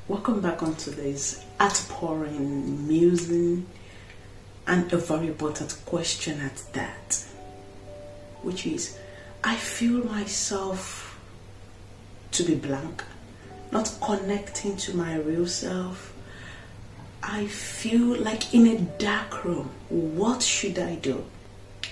Welcome back onto this outpouring, musing, and a very important question at that, which is, I feel myself to be blank, not connecting to my real self. I feel like in a dark room. What should I do?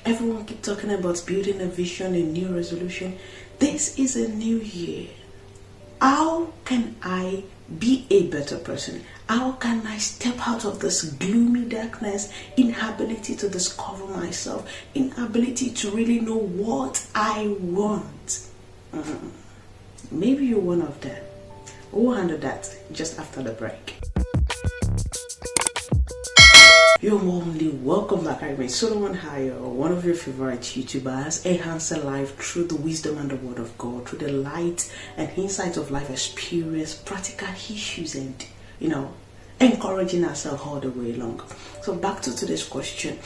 Everyone keep talking about building a vision, a new resolution. This is a new year. How can I be a better person? How can I step out of this gloomy darkness, inability to discover myself, inability to really know what I want? Maybe you're one of them. We'll handle that just after the break. You're warmly welcome back. I remain Solomon Hayo, one of your favorite YouTubers, enhancing life through the wisdom and the word of God, through the light and insight of life experience, practical issues, and encouraging ourselves all the way along. So back to today's question.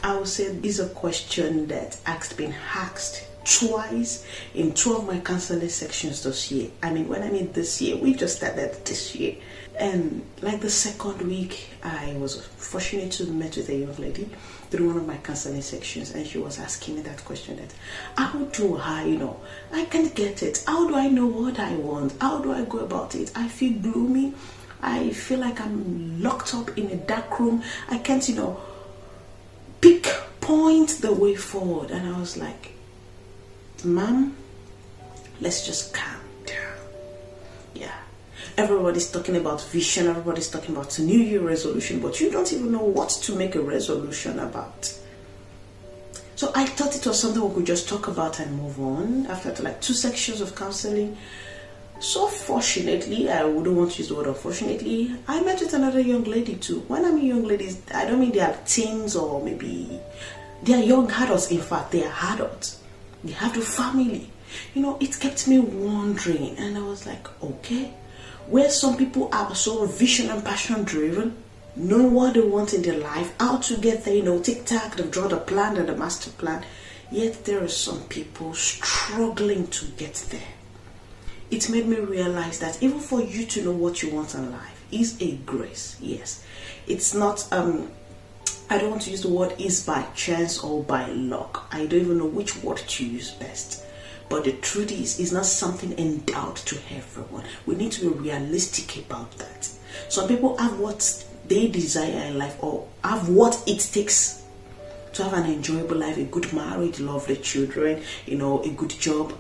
I would say this is a question that been asked twice in 2 of my counseling sections this year. This year, we just started this year. And like the second week, I was fortunate to meet with a young lady through one of my counseling sections, and she was asking me that question, that how do I can't get it. How do I know what I want? How do I go about it? I feel gloomy. I feel like I'm locked up in a dark room. I can't, point the way forward. And I was like, ma'am, let's just calm down. Yeah. Everybody's talking about vision, everybody's talking about a New Year resolution, but you don't even know what to make a resolution about. So I thought it was something we could just talk about and move on after 2 sections of counseling. So fortunately, I wouldn't want to use the word unfortunately, I met with another young lady too. When I mean young ladies, I don't mean they are teens or maybe they are young adults. In fact, they are adults. They have the family. It kept me wondering, and I was like, okay, where some people are so vision and passion driven, know what they want in their life, how to get there, tic-tac, they've drawn the plan and the master plan, yet there are some people struggling to get there. It made me realize that even for you to know what you want in life is a grace. Yes, it's not, I don't want to use the word is by chance or by luck. I don't even know which word to use best. But the truth is, it's not something endowed to everyone. We need to be realistic about that. Some people have what they desire in life, or have what it takes to have an enjoyable life, a good marriage, lovely children, a good job.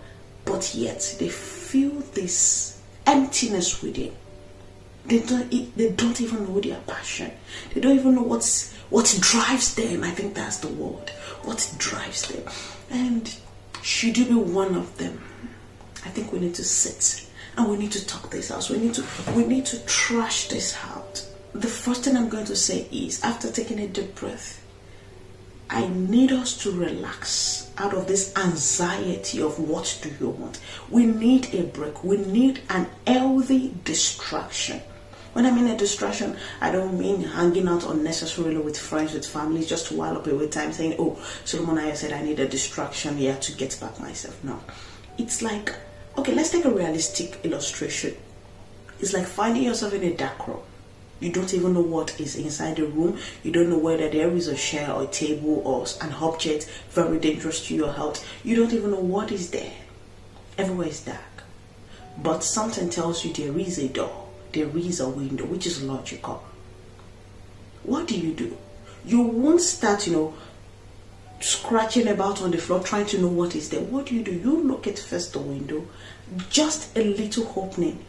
But yet they feel this emptiness within. They don't even know their passion. They don't even know what drives them. I think that's the word. What drives them. And should you be one of them, I think we need to sit and we need to talk this out. We need to trash this out. The first thing I'm going to say is, after taking a deep breath, I need us to relax out of this anxiety of what do you want. We need a break. We need an healthy distraction. When I mean a distraction, I don't mean hanging out unnecessarily with friends, with family, just to while up away time saying, oh, Solomon I said I need a distraction here to get back myself. No. It's like, okay, let's take a realistic illustration. It's like finding yourself in a dark room. You don't even know what is inside the room. You don't know whether there is a chair or a table or an object very dangerous to your health. You don't even know what is there. Everywhere is dark. But something tells you there is a door. There is a window, which is logical. What do? You won't start, scratching about on the floor trying to know what is there. What do? You look at first the window, just a little opening.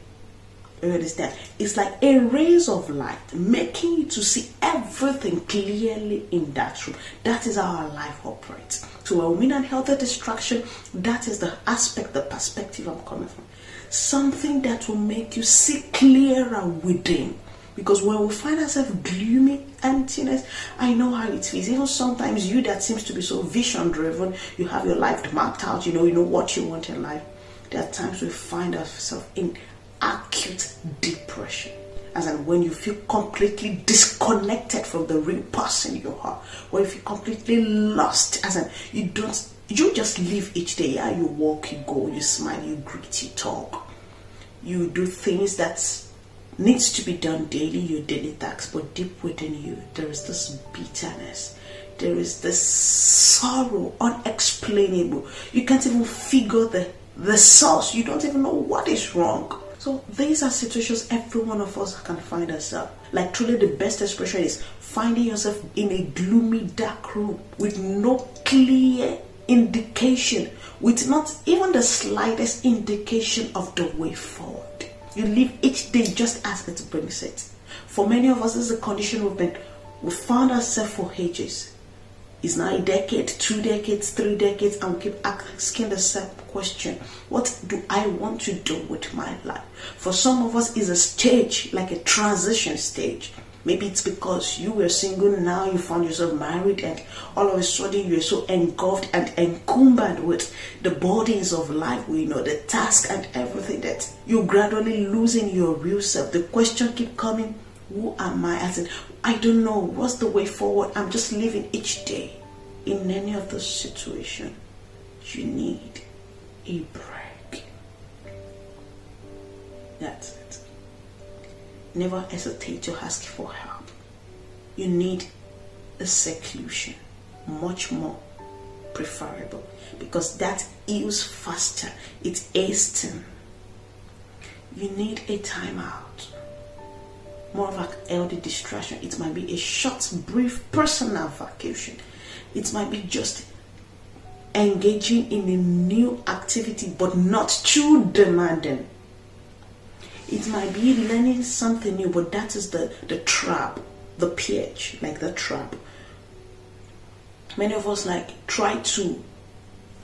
You understand? It's like a rays of light, making you to see everything clearly in that room. That is how our life operates. So when we mean healthy distraction, that is the aspect, the perspective I'm coming from. Something that will make you see clearer within. Because when we find ourselves gloomy, emptiness, I know how it feels. Even sometimes you that seems to be so vision driven, you have your life mapped out, you know what you want in life. There are times we find ourselves in acute depression. As in when you feel completely disconnected from the real person you are. When you feel completely lost. As in you just live each day. Yeah, you walk, you go, you smile, you greet, you talk. You do things that needs to be done daily, your daily tasks, but deep within you, there is this bitterness. There is this sorrow, unexplainable. You can't even figure the source. You don't even know what is wrong. So these are situations every one of us can find ourselves. Like truly the best expression is finding yourself in a gloomy, dark room with no clear indication, with not even the slightest indication of the way forward. You live each day just as it brings it. For many of us, this is a condition we've found ourselves for ages. It's now a decade, 2 decades, 3 decades, and we keep asking the same question. What do I want to do with my life? For some of us, it's a stage, like a transition stage. Maybe it's because you were single, now you found yourself married, and all of a sudden you're so engulfed and encumbered with the burdens of life, the task and everything, that you're gradually losing your real self. The question keep coming, who am I? As in, I don't know, what's the way forward? I'm just living each day. In any of those situations, you need a break. That's it. Never hesitate to ask for help. You need a seclusion, much more preferable, because that heals faster. It's instant. You need a timeout, more of a healthy distraction. It might be a short, brief personal vacation. It might be just engaging in a new activity, but not too demanding. It might be learning something new, but that is the trap, the pH, like the trap. Many of us try to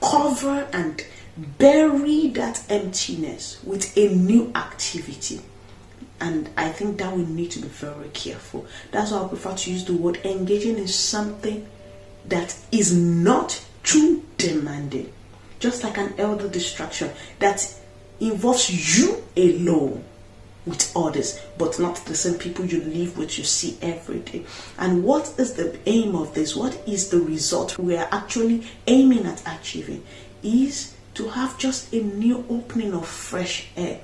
cover and bury that emptiness with a new activity. And I think that we need to be very careful. That's why I prefer to use the word engaging in something that is not too demanding. Just like an elder distraction that involves you alone with others, but not the same people you live with, you see every day. And what is the aim of this? What is the result we are actually aiming at achieving? Is to have just a new opening of fresh air,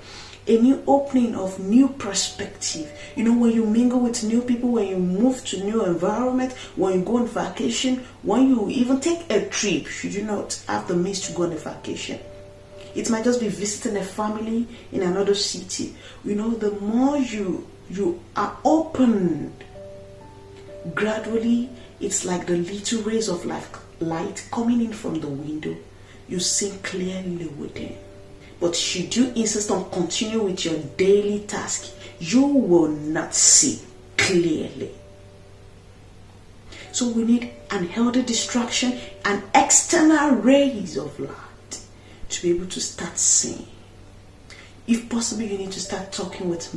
a new opening of new perspective. When you mingle with new people, when you move to new environment, when you go on vacation, when you even take a trip, should you not have the means to go on a vacation. It might just be visiting a family in another city. The more you are open, gradually, it's like the little rays of light coming in from the window. You see clearly within. But should you insist on continue with your daily task, you will not see clearly. So we need an healthy distraction and external rays of light to be able to start seeing. If possible, you need to start talking with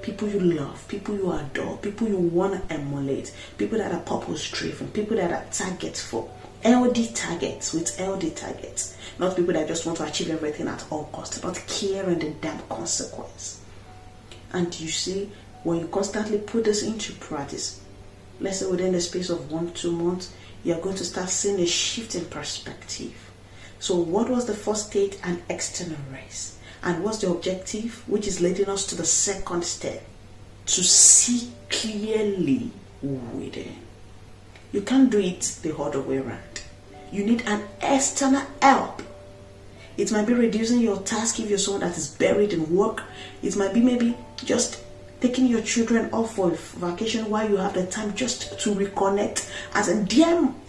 people you love, people you adore, people you want to emulate, people that are purpose driven, people that are targets for. LD targets with LD targets, not people that just want to achieve everything at all costs, not caring the damn consequence. And you see, when you constantly put this into practice, let's say within the space of 1-2 months, you're going to start seeing a shift in perspective. So what was the first state? An external race. And what's the objective? Which is leading us to the second step, to see clearly within. You can't do it the other way around. You need an external help. It might be reducing your task if you're someone that is buried in work. It might be maybe just taking your children off for vacation while you have the time just to reconnect.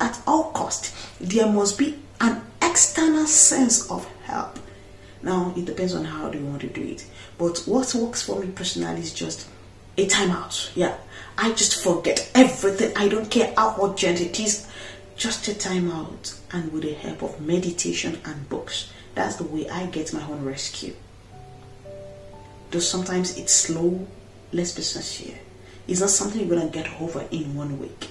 At all cost, there must be an external sense of help. Now, it depends on how do you want to do it. But what works for me personally is just a timeout. Yeah, I just forget everything. I don't care how urgent it is. Just a timeout, and with the help of meditation and books. That's the way I get my own rescue. Though sometimes it's slow, let's be sincere. It's not something you're going to get over in 1 week.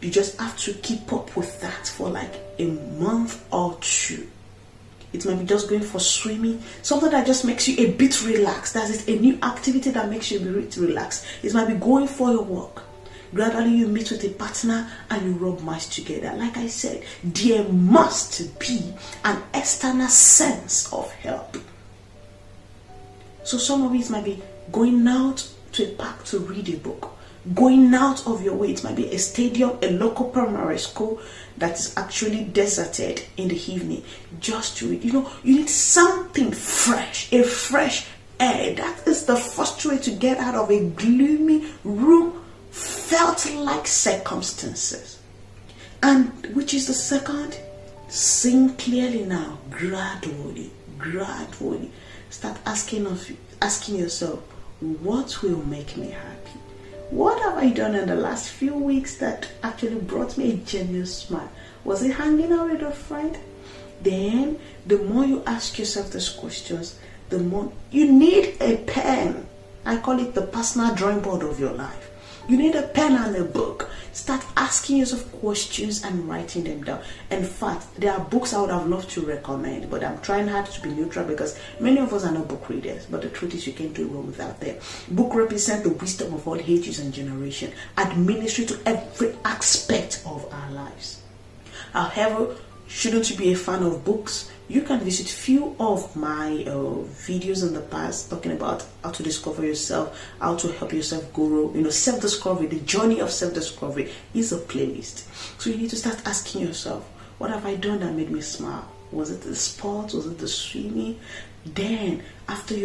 You just have to keep up with that for like a month or 2. It might be just going for swimming, something that just makes you a bit relaxed. That is a new activity that makes you a bit relaxed. It might be going for a walk. Gradually you meet with a partner and you rub minds together. Like I said, there must be an external sense of help. So some of it might be going out to a park to read a book, going out of your way. It might be a stadium, a local primary school that is actually deserted in the evening, just to read. You need something fresh, a fresh air. That is the first way to get out of a gloomy room, felt like circumstances. And which is the second? Sing clearly now, gradually. Start asking yourself, what will make me happy? What have I done in the last few weeks that actually brought me a genuine smile? Was it hanging out with a friend? Then, the more you ask yourself these questions, the more you need a pen. I call it the personal drawing board of your life. You need a pen and a book. Start asking yourself questions and writing them down. In fact, there are books I would have loved to recommend, but I'm trying hard to be neutral because many of us are not book readers. But the truth is, you can't do wrong without them. Book represent the wisdom of all ages and generations, administered to every aspect of our lives. However, shouldn't you be a fan of books? You can visit few of my videos in the past talking about how to discover yourself, how to help yourself grow. Self-discovery, the journey of self-discovery is a playlist. So you need to start asking yourself, what have I done that made me smile? Was it the sports? Was it the swimming? Then, after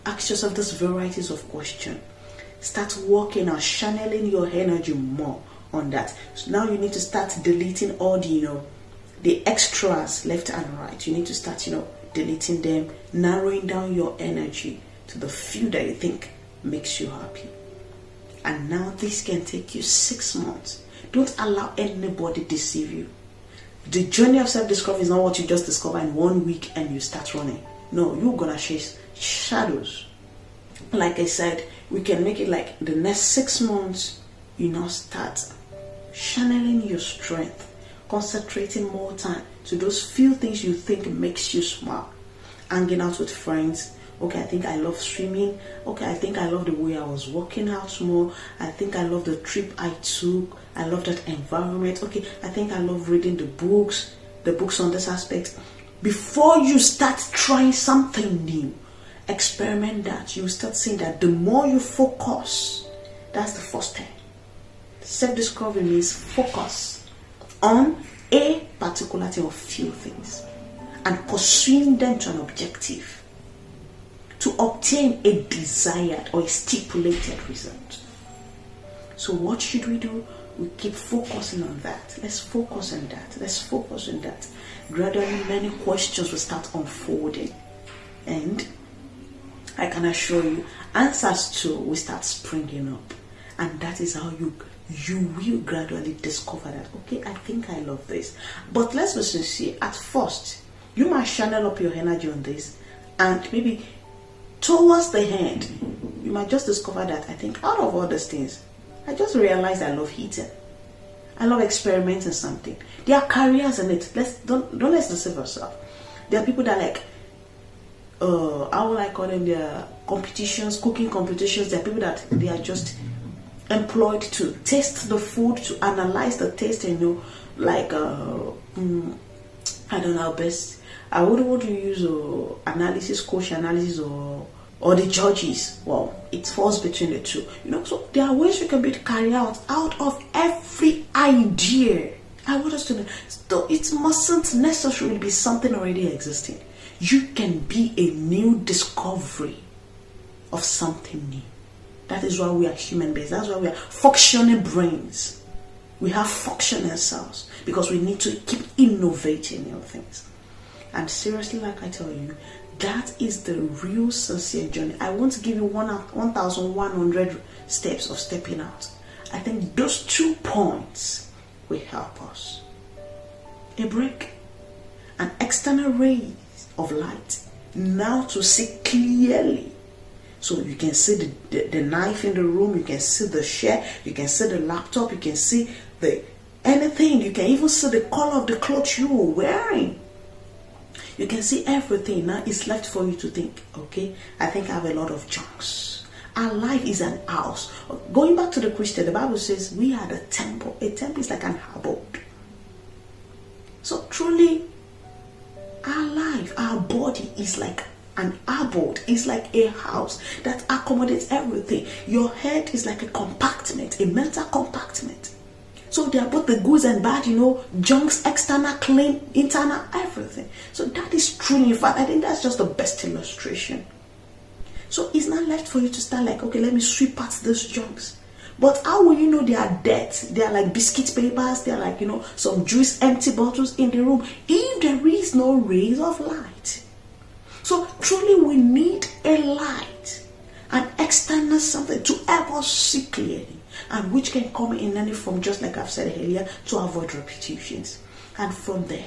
ask yourself these varieties of questions. Start working on channeling your energy more on that. So now you need to start deleting all the extras left and right. You need to start, deleting them, narrowing down your energy to the few that you think makes you happy. And now this can take you 6 months. Don't allow anybody deceive you. The journey of self-discovery is not what you just discover in 1 week and you start running. No, you're gonna chase shadows. Like I said, we can make it like the next 6 months, start channeling your strength, concentrating more time to those few things you think makes you smile. Hanging out with friends. Okay, I think I love swimming. Okay, I think I love the way I was working out more. I think I love the trip I took. I love that environment. Okay, I think I love reading the books on this aspect. Before you start trying something new, experiment that. You start seeing that the more you focus, that's the first step. Self-discovery means focus on a particular thing or few things and pursuing them to an objective to obtain a desired or a stipulated result. So what should we do? We keep focusing on that. Let's focus on that. Gradually, many questions will start unfolding, and I can assure you, answers to will start springing up, and that is how you will gradually discover that, okay, I think I love this. But let's be sincere, at first, you might channel up your energy on this, and maybe towards the end, you might just discover that, I think out of all these things, I just realized I love eating. I love experimenting something. There are careers in it. Let's deceive ourselves. There are people that how will I call them? There are competitions, cooking competitions. There are people that they are just employed to taste the food, to analyze the taste, I don't know how best. I wouldn't want to use coach analysis or the judges. Well, it falls between the two. So there are ways you can be carried out of every idea. I want us to know. So it mustn't necessarily be something already existing. You can be a new discovery of something new. That is why we are human beings. That's why we are functioning brains. We have functioning cells because we need to keep innovating new things. And seriously, like I tell you, that is the real sincere journey. I want to give you 1,100 steps of stepping out. I think those 2 points will help us. A break, an external ray of light, now to see clearly. So you can see the knife in the room, you can see the chair, you can see the laptop, you can see anything, you can even see the color of the clothes you were wearing. You can see everything. Now it's left for you to think, okay, I think I have a lot of junks. Our life is an house. Going back to the Christian, the Bible says we are the temple. A temple is like an abode. So truly, our life, our body is like An abode is like a house that accommodates everything. Your head is like a compartment, a mental compartment. So they are both the goods and bad, junks, external, clean, internal, everything. So that is truly, in fact, I think that's just the best illustration. So it's not left for you to start like, okay, let me sweep out those junks. But how will you know they are dead? They are like biscuit papers. They are like, some juice, empty bottles in the room. If there is no rays of light. So truly we need a light, an external something to help us see clearly. And which can come in any form, just like I've said earlier, to avoid repetitions. And from there,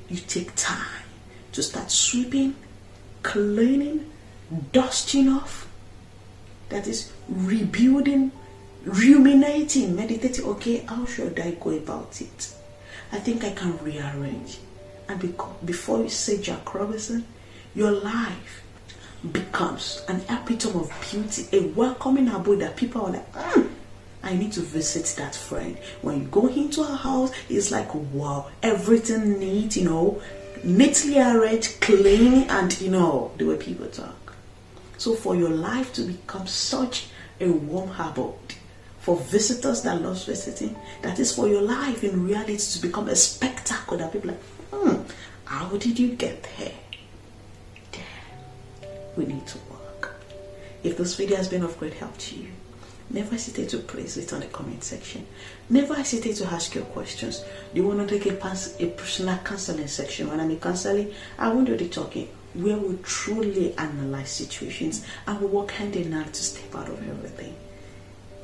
you take time to start sweeping, cleaning, dusting off. That is rebuilding, ruminating, meditating. Okay, how should I go about it? I think I can rearrange. And before you say Jack Robinson, your life becomes an epitome of beauty, a welcoming abode that people are like, I need to visit that friend. When you go into a house, it's like, wow, everything neat, neatly arranged, clean, and the way people talk. So for your life to become such a warm abode, for visitors that love visiting, that is for your life in reality to become a spectacle that people are like, how did you get there? We need to work. If this video has been of great help to you, never hesitate to place it on the comment section. Never hesitate to ask your questions. Do you want to take a personal counseling section? When I'm in counseling, I won't do the talking, where we truly analyze situations and we work hand in hand to step out of everything.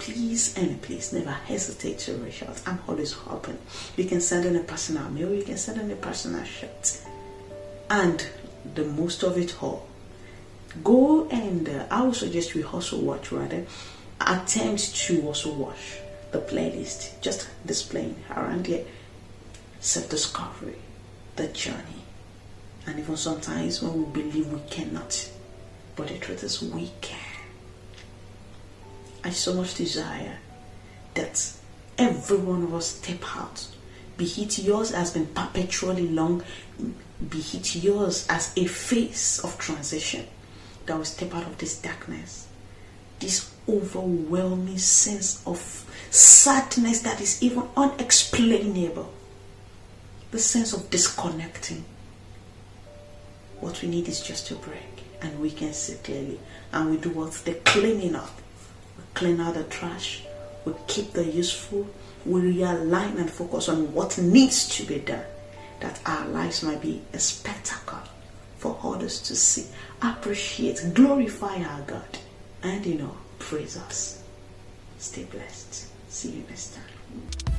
Please never hesitate to reach out. I'm always open. You can send in a personal mail, you can send in a personal chat. And the most of it all, go and I would suggest we also watch, attempt to also watch the playlist just displaying around here. Self-discovery, the journey, and even sometimes when we believe we cannot, but the truth is we can. I so much desire that every one of us step out, be it yours has been perpetually long, be it yours as a phase of transition, that will step out of this darkness, this overwhelming sense of sadness that is even unexplainable, the sense of disconnecting. What we need is just a break, and we can see clearly, and we do what? The cleaning up. We clean out the trash, we keep the useful, we realign and focus on what needs to be done, that our lives might be a spectacle for others to see, appreciate, glorify our God, and praise us. Stay blessed. See you next time.